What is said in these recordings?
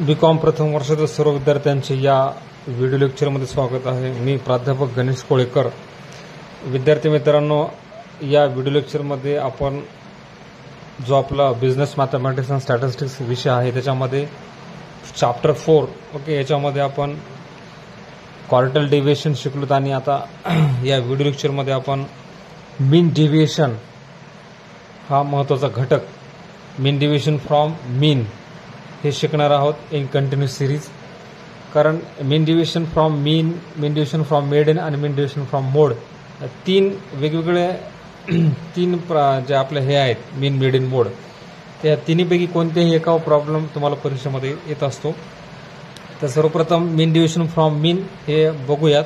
BCom प्रथम वर्षातील सर्व विद्यार्थ्यांचे या व्हिडिओ लेक्चरमध्ये स्वागत आहे। मी प्राध्यापक गणेश कोळेकर। विद्यार्थी मित्रांनो, या व्हिडिओ लेक्चरमध्ये आपण जो आपला बिझनेस मॅथमॅटिक्स अँड स्टॅटिस्टिक्स विषय आहे त्याच्यामध्ये चॅप्टर 4 ओके याच्यामध्ये आपण क्वार्टल डेव्हिएशन शिकलोत आणि आता या व्हिडिओ लेक्चरमध्ये आपण मीन डेव्हिएशन हा महत्त्वाचा घटक मीन डेव्हिएशन फ्रॉम मीन हे शिकणार आहोत इन कंटिन्यूस सिरीज। कारण mean deviation from mean, mean deviation from median आणि मीन डेव्हिएशन फ्रॉम मोड तीन वेगवेगळे जे आपले हे आहेत मीन, मेडियन, मोड, त्या तिन्हीपैकी कोणतेही एका प्रॉब्लेम तुम्हाला परीक्षेमध्ये येत असतो। तर सर्वप्रथम मीन डेव्हिएशन फ्रॉम मीन हे बघूयात।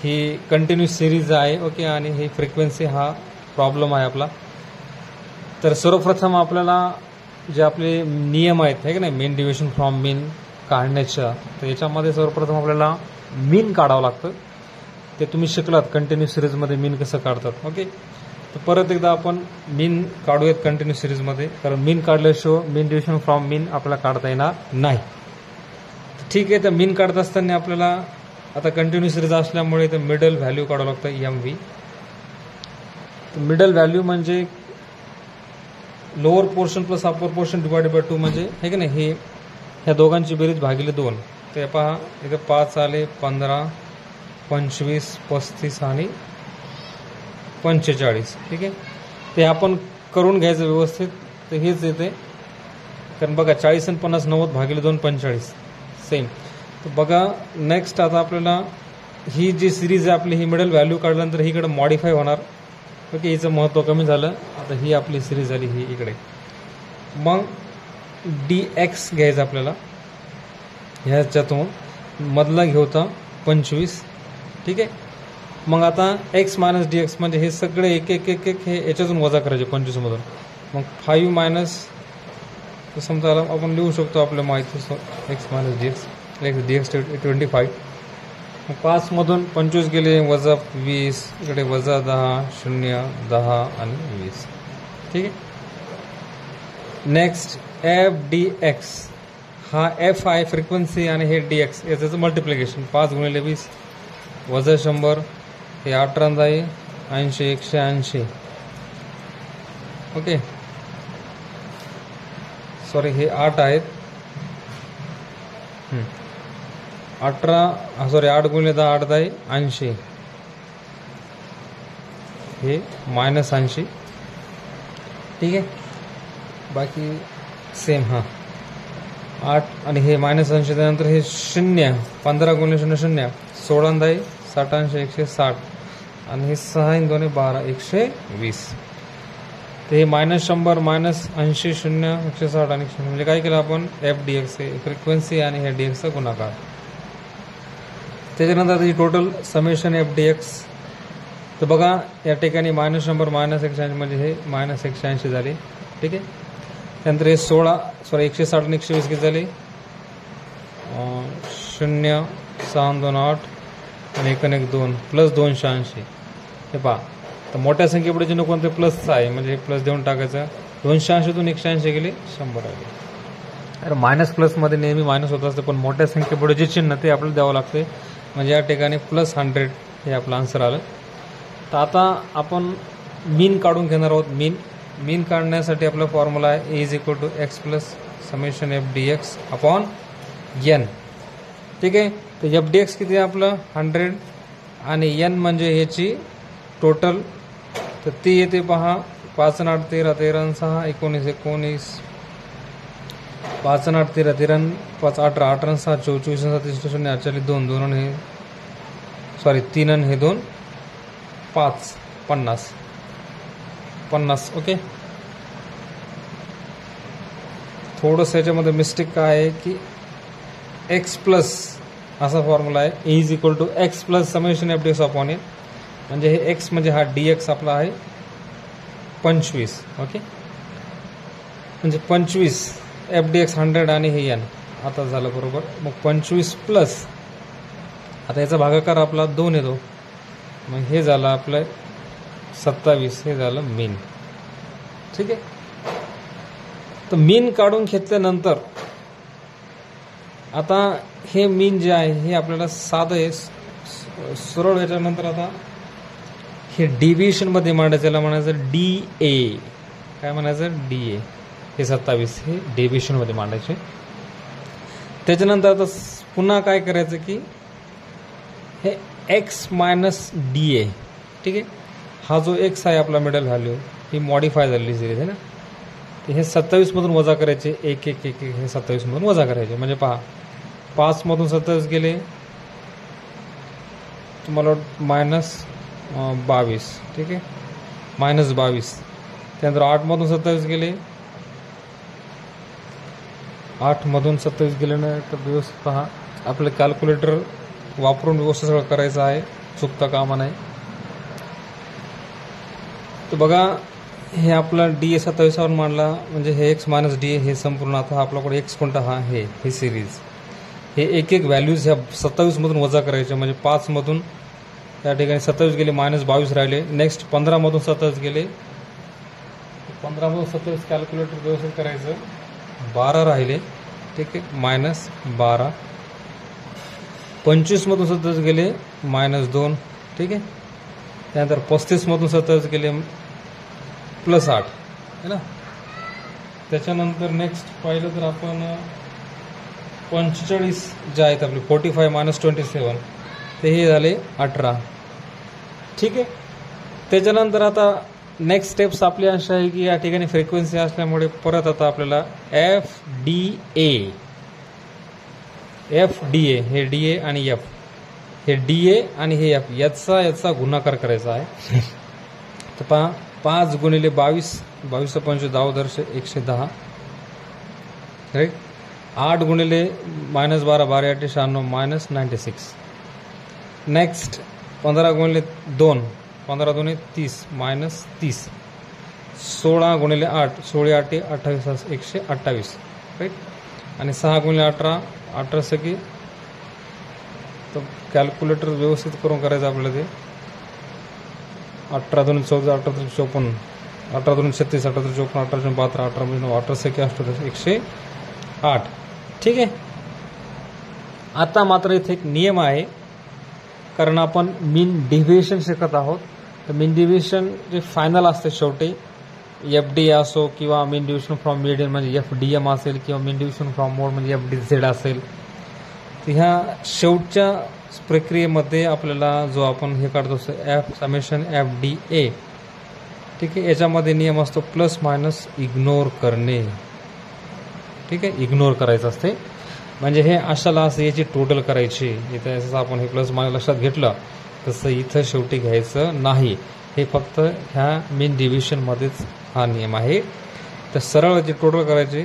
ही कंटिन्यूस सिरीज आहे ओके आणि ही फ्रिक्वेन्सी हा प्रॉब्लेम आहे आपला। तर सर्वप्रथम आपल्याला जे आपले नियम आहेत हे की नाही मीन डेव्हिएशन फ्रॉम मीन काढण्याच्या, तर याच्यामध्ये सर्वप्रथम आपल्याला मीन काढावं लागतं। ते तुम्ही शिकलात कंटिन्यूस सिरीजमध्ये मीन कसं काढतात ओके। तर परत एकदा आपण मीन काढूयात कंटिन्यूस सिरीजमध्ये, कारण मीन काढल्याशिवाय मीन डेव्हिएशन फ्रॉम मीन आपल्याला काढता येणार नाही। ठीक आहे, तर मीन काढत असताना आपल्याला आता कंटिन्यूस सिरीज असल्यामुळे तर मिडल व्हॅल्यू काढावं लागतं MV। तर मिडल व्हॅल्यू म्हणजे lower portion plus upper portion divided by 2 म्हणजे हे की नाही हे ह्या दोघांची बेरीज भागिले 2। ते पहा इथे 5 आले, 15, 25, 35 आणि 45 ठीक आहे। ते आपण करून घ्यायचं व्यवस्थित, तर हेच येते। कारण बघा 40 आणि 50 90 भागिले 2 45 सेम। तर बघा नेक्स्ट आता आपल्याला ही जी सिरीज आहे आपली ही मिडल व्हॅल्यू काढल्यानंतर ही इकडे मॉडिफाय होणार ओके, हिचं महत्त्व कमी झालं। आता ही आपली सिरीज झाली ही इकडे, मग DX घ्यायचं आपल्याला ह्याच्यातून मधला घेऊता 25 ठीक आहे। मग आता x मायनस DX म्हणजे हे सगळे एक एक एक एक हे याच्यातून वजा करायचे 25 मधून। मग 5 मायनस समजा आपण लिहू शकतो आपल्या माहिती x मायनस DX 25। 5 मधून 25 गेले वजा 20, इकडे वजा 10, 0, 10 आणि 20 ठीक आहे। नेक्स्ट FDX हा F आहे फ्रिक्वेन्सी आणि हे DX याचं मल्टिप्लिकेशन 5 गुणिले 20 वजा 100 हे 8 रांद आहे 80 180 ओके सॉरी हे 8 आहेत 8 गुणिले 10 8 आहे 80 हे मायनस 80 ठीक आहे। बाकी सेम हां 8 आणि हे मायनस 80 त्यानंतर हे 0 15 गुणिले 0 0 16 आहे 60 80 160 आणि हे 6 2 12 120। तर हे मायनस 100 मायनस 80 0 160 आणि 100 म्हणजे काय केलं आपण FDX हे फ्रिक्वेन्सी आणि हे DX चा गुणाकार। त्याच्यानंतर ही टोटल समेशन FDX। तर बघा या ठिकाणी मायनस 100 मायनस 180 म्हणजे हे मायनस 180 झाले ठीक आहे। त्यानंतर हे 160 आणि 120 किती झाले 0 6 2 8 आणि 1 1 2 प्लस 280 हे पहा। तर मोठ्या संख्येपुढे जे कोणते प्लसचं आहे म्हणजे हे प्लस देऊन टाकायचं 280तून 180 गेले 100 आले। तर मायनस प्लसमध्ये नेहमी मायनस होत असते, पण मोठ्या संख्येपुढे जे चिन्ह ते आपल्याला द्यावं लागते म्हणजे या ठिकाणी प्लस 100 हे आपलं आन्सर आलं। तर आता आपण मीन काढून घेणार आहोत। मीन काढण्यासाठी आपला फॉर्म्युला आहे A=x plus summation FDX upon N ठीक आहे। तर FDX किती आहे आपलं 100 आणि N म्हणजे ह्याची टोटल, तर ती येते पहा 5 आणि 8 13 13 6 19 19 5 आणि 8 13 13 5 18 18 6 24 27 0 48 2 2 आणि हे सॉरी 3 आणि हे 2 5 50 50 ओके। थोडंसं याच्यामध्ये मिस्टेक काय आहे की x प्लस असा फॉर्म्युला आहे A=x plus summation FDX upon N म्हणजे हे x म्हणजे हा DX आपला आहे 25 ओके, म्हणजे 25 FDX 100 आणि हे N आता झालं बरोबर। मग 25 प्लस आता याचा भागाकार आपला 2 येतो, मग हे झालं आपलं 27 हे झालं मीन ठीक आहे। तर मीन काढून घेतल्यानंतर आता हे मीन जे आहे हे आपल्याला साधं आहे, सरळ. याच्यानंतर आता हे डिव्हिएशनमध्ये मांडायचं, याला म्हणायचं DA. काय म्हणायचं? DA. हे 27 हे डेव्हिएशनमध्ये मांडायचे. त्याच्यानंतर आता पुन्हा काय करायचं की हे x मायनस DA. ठीक आहे, हा जो x आहे आपला मिडल व्हॅल्यू ही मॉडिफाय झालेली सिरीज आहे ना, हे 27मधून वजा करायचे. 1 1 1 1 हे 27मधून वजा करायचे. म्हणजे पहा 5मधून 27 गेले तुम्हाला -22. ठीक आहे, -22. त्यानंतर 8मधून 27 गेले, 8मधून 27 गेले नाही तर व्यवस्थित पहा. आपलं कॅल्क्युलेटर वापरून व्यवस्थित सगळं करायचं आहे, चुकता कामा नाही. तर बघा हे आपला DA 27वर मांडला, म्हणजे हे x मायनस DA हे संपूर्ण. आता आपल्याकडे x कोणता? हा हे सिरीज. हे एक एक व्हॅल्यूज ह्या 27मधून वजा करायचे. म्हणजे 5मधून त्या ठिकाणी 27 गेले, -22 राहिले. नेक्स्ट 15मधून 27 गेले, 15मधून 27 कॅल्क्युलेटर व्यवस्थित करायचं. 12 राहिले. ठीक आहे, -12. 25मधून 27 गेले, -2. ठीक आहे, त्यानंतर 35मधून 27 गेले, +8 है ना. त्याच्यानंतर नेक्स्ट पाहिलं तर आपण 45 जे आहेत आपले 45 - 27 ते हे झाले 18. ठीक आहे, त्याच्यानंतर आता नेक्स्ट स्टेप्स आपली अशी आहे की या ठिकाणी फ्रिक्वेन्सी असल्यामुळे परत आता आपल्याला FDA हे DA आणि F, हे DA आणि हे F याचा गुणाकार करायचा आहे. तर पहा 5 × 22, 22 × 25 10 दर्श 110. राईट. 8 × -12 12 8 96 -96. नेक्स्ट 15 × 2 15 2 30 -30. 16 × 8 16 8 28 128. राईट. आणि 6 × 18 18 सकी. तर कॅल्क्युलेटर व्यवस्थित करून करायचं आपल्याला ते. 18 2 14 18 3 54 18 2 36 18 3 54 18 3 72 18 9 18 सकी 108. ठीक आहे. आता मात्र इथे एक नियम आहे, कारण आपण मीन डिव्हिएशन शिकत आहोत. तर मीन डिव्हिएशन जे फायनल असते शेवटी, FD असो किंवा मीन डिव्हिएशन फ्रॉम मीडियन म्हणजे FDM असेल, किंवा मीन डिव्हिएशन फ्रॉम मोड म्हणजे FDZ असेल. तर ह्या शेवटच्या प्रक्रियेमध्ये आपल्याला जो आपण हे काढतो समेशन FDA. ठीक आहे, याच्यामध्ये नियम असतो प्लस मायनस इग्नोर करणे. ठीक आहे, इग्नोर करायचं असते. म्हणजे हे अशाला असं याची टोटल करायची. इथं जसं आपण हे प्लस मायनस लक्षात घेतलं तसं इथं शेवटी घ्यायचं नाही. हे फक्त ह्या मीन डिव्हिजनमध्येच हा नियम आहे. तर सरळ याची टोटल करायची.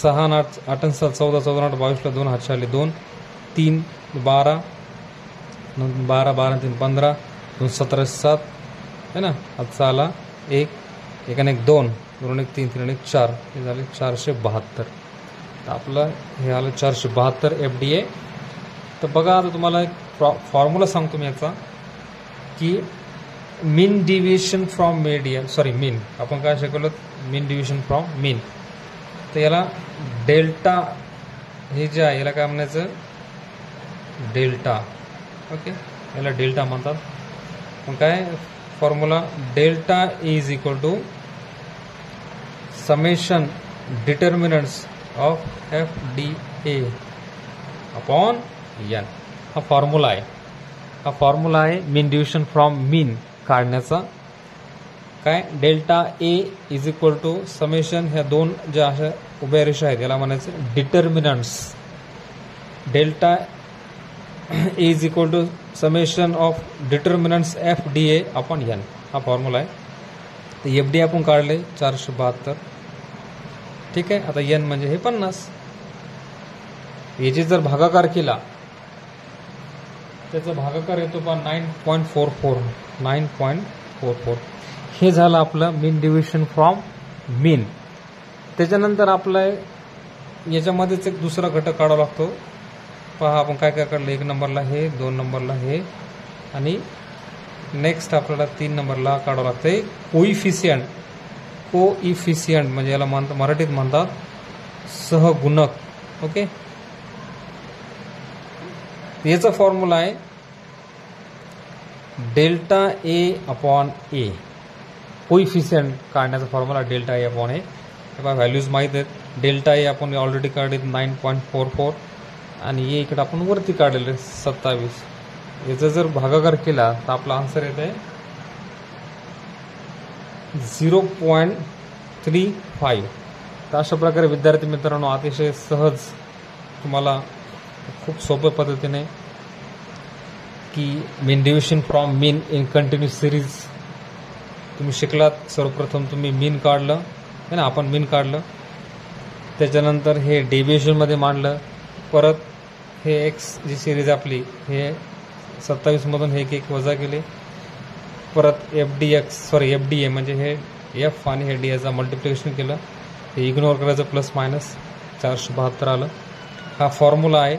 6 आणि 8 8 आणि 7 14 14 8 22ला 2 हातच्या आले 2 3 12 12 12 3 15 2 17 7 है ना. हातचा आला 1 1 आणि 1 2 2 आणि 1 3 3 आणि 1 4 हे झाले 472. तर आपलं हे आलं 472 FDA. तर बघा आता तुम्हाला एक फॉर्म्युला सांगतो मी याचा, की मीन डिव्हिएशन फ्रॉम मीडियन मीन आपण काय शिकवलं, मीन डिव्हिएशन फ्रॉम मीन. तर याला डेल्टा हे जे आहे याला काय म्हणायचं, डेल्टा. ओके, याला डेल्टा म्हणतात. मग काय formula, delta is equal to summation determinants of FDA upon N. हा फॉर्म्युला आहे. हा फॉर्म्युला आहे मीन डिव्हिजन फ्रॉम मीन काढण्याचा. काय, delta A is equal to summation, ह्या दोन ज्या अशा उभ्या रेषा आहेत याला म्हणायचं determinants. Delta A is equal to summation of determinants FDA upon N. हा फॉर्म्युला आहे. तर FD आपण काढले 472. ठीक आहे. आता N म्हणजे हे 50. याची जर भागाकार केला त्याचा भागाकार येतो पहा 9.44. 9.44 हे झालं आपलं मीन डिव्हिजन फ्रॉम मीन. त्याच्यानंतर आपलं याच्यामध्येच एक दुसरा घटक काढावा लागतो. पहा आपण काय काय काढलं, 1 नंबरला हे, 2 नंबरला हे, आणि नेक्स्ट आपल्याला 3 नंबरला काढावं लागतंय कोइफिशियंट. कोइफिशियंट म्हणजे याला मराठीत म्हणतात सहगुणक. ओके, याचा फॉर्म्युला आहे delta A upon A. Coefficient काढण्याचा फॉर्म्युला डेल्टा ए अपॉन ए. तेव्हा व्हॅल्यूज माहीत आहेत. डेल्टा ए आपण ऑलरेडी काढलेत 9.44 आणि ए इकडे आपण वरती काढलेले 27. याचा जर भागाकार केला तर आपला आन्सर येत आहे 0.35. तर अशा प्रकारे विद्यार्थी मित्रांनो अतिशय सहज तुम्हाला खूप सोप्या पद्धतीने की mean division from mean in continuous series तुम्ही शिकलात. सर्वप्रथम तुम्ही मीन काढलं है ना, आपण मीन काढलं, त्याच्यानंतर हे डेव्हिएशनमध्ये मांडलं, परत हे एक्स जी सिरीज आपली हे 27मधून हे एक वजा केले, परत एफ डी ए म्हणजे हे एफ आणि हे डी एचा मल्टिप्लिकेशन केलं, हे इग्नोर करायचं, प्लस मायनस 472 आलं. हा फॉर्म्युला आहे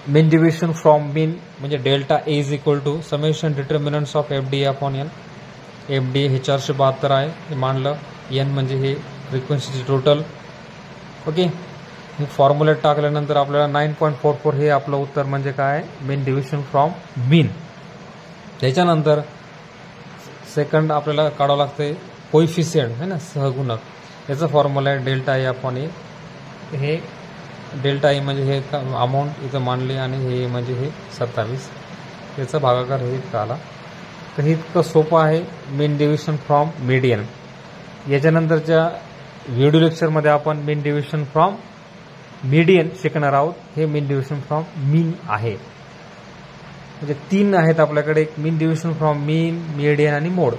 मीन डिव्हिजन फ्रॉम मीन म्हणजे delta A is equal to summation determinants of F D A upon N. F D A हे 472 आहे, हे मांडलं. एन म्हणजे हे फ्रिक्वेन्सीची टोटल. ओके, हे फॉर्म्युलेट टाकल्यानंतर आपल्याला 9.44 हे आपलं उत्तर म्हणजे काय, मीन डिव्हिजन फ्रॉम मीन. त्याच्यानंतर सेकंड आपल्याला काढावं लागतं कोइफिशियंट है ना, सहगुणक. याचा फॉर्म्युला आहे डेल्टा ए अपॉन ए. हे डेल्टा ए म्हणजे हे अमाऊंट इथं मांडली आणि हे म्हणजे हे 27. याचा भागाकार हे इतका आला. तर हे इतकं सोपं आहे मीन डिव्हिजन फ्रॉम मीडियन. याच्यानंतरच्या व्हिडिओ लेक्चरमध्ये आपण मीन डिव्हिजन फ्रॉम मीडियन शिकणार आहोत. हे मीन डिव्हिजन फ्रॉम मीन आहे. म्हणजे 3 आहेत आपल्याकडे, एक मीन डिव्हिजन फ्रॉम मीन, मीडियन आणि मोड.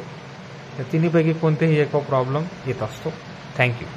या तिन्हीपैकी कोणतेही एक प्रॉब्लेम येत असतो. थँक्यू.